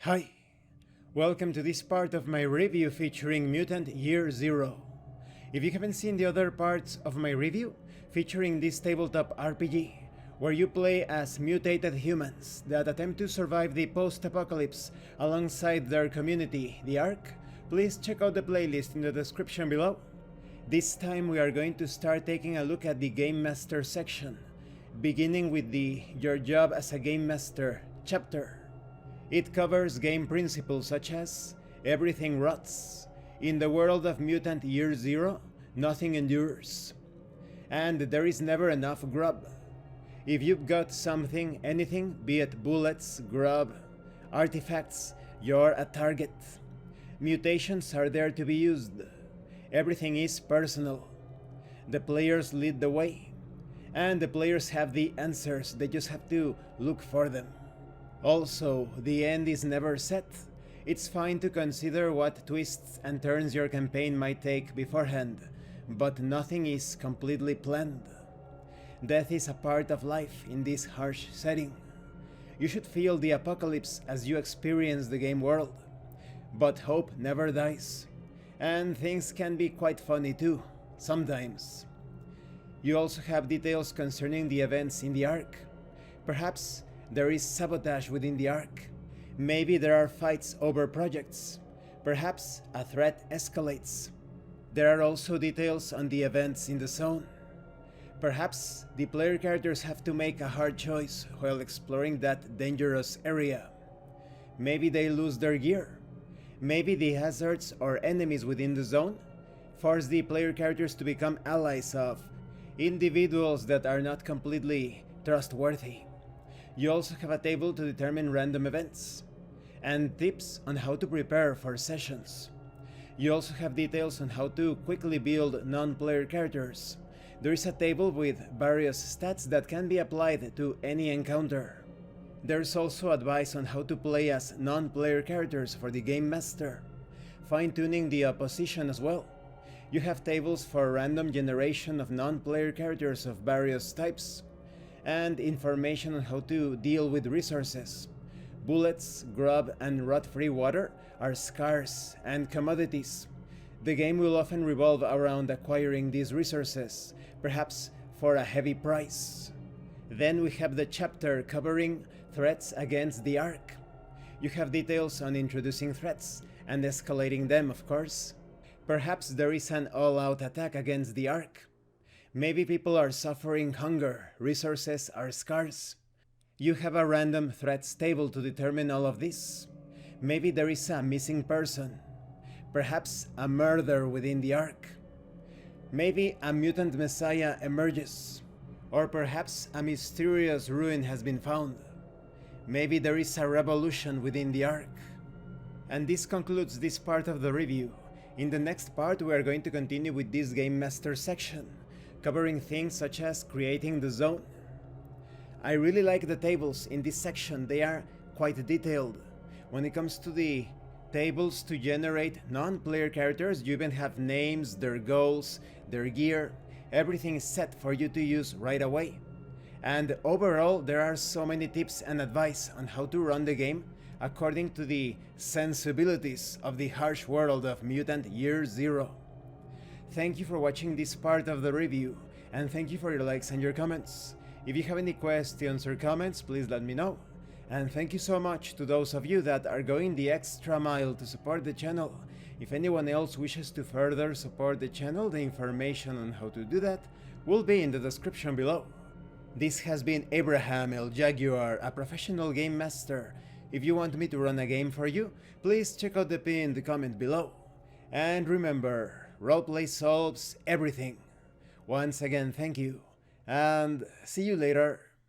Hi, welcome to this part of my review featuring Mutant Year Zero. If you haven't seen the other parts of my review featuring this tabletop RPG, where you play as mutated humans that attempt to survive the post-apocalypse alongside their community, the Ark, please check out the playlist in the description below. This time we are going to start taking a look at the Game Master section, beginning with the Your Job as a Game Master chapter. It covers game principles such as everything rots, in the world of Mutant Year Zero, nothing endures, and there is never enough grub. If you've got something, anything, be it bullets, grub, artifacts, you're a target. Mutations are there to be used. Everything is personal. The players lead the way, and the players have the answers, they just have to look for them. Also, the end is never set. It's fine to consider what twists and turns your campaign might take beforehand, but nothing is completely planned. Death is a part of life in this harsh setting. You should feel the apocalypse as you experience the game world, but hope never dies, and things can be quite funny too, sometimes. You also have details concerning the events in the Ark. Perhaps there is sabotage within the Ark. Maybe there are fights over projects. Perhaps a threat escalates. There are also details on the events in the zone. Perhaps the player characters have to make a hard choice while exploring that dangerous area. Maybe they lose their gear. Maybe the hazards or enemies within the zone force the player characters to become allies of individuals that are not completely trustworthy. You also have a table to determine random events, and tips on how to prepare for sessions. You also have details on how to quickly build non-player characters. There is a table with various stats that can be applied to any encounter. There's also advice on how to play as non-player characters for the Game Master, fine-tuning the opposition as well. You have tables for random generation of non-player characters of various types, and information on how to deal with resources. Bullets, grub, and rot-free water are scarce and commodities. The game will often revolve around acquiring these resources, perhaps for a heavy price. Then we have the chapter covering threats against the Ark. You have details on introducing threats and escalating them, of course. Perhaps there is an all-out attack against the Ark. Maybe people are suffering hunger, resources are scarce. You have a random threats table to determine all of this. Maybe there is a missing person. Perhaps a murder within the Ark. Maybe a mutant messiah emerges. Or perhaps a mysterious ruin has been found. Maybe there is a revolution within the Ark. And this concludes this part of the review. In the next part we are going to continue with this Game Master section, covering things such as creating the zone. I really like the tables in this section, they are quite detailed. When it comes to the tables to generate non-player characters, you even have names, their goals, their gear, everything is set for you to use right away. And overall, there are so many tips and advice on how to run the game according to the sensibilities of the harsh world of Mutant Year Zero. Thank you for watching this part of the review, and thank you for your likes and your comments. If you have any questions or comments, please let me know. And thank you so much to those of you that are going the extra mile to support the channel. If anyone else wishes to further support the channel, the information on how to do that will be in the description below. This has been Abraham El Jaguar, a professional game master. If you want me to run a game for you, please check out the pinned comment below. And remember, roleplay solves everything. Once again, thank you, and see you later.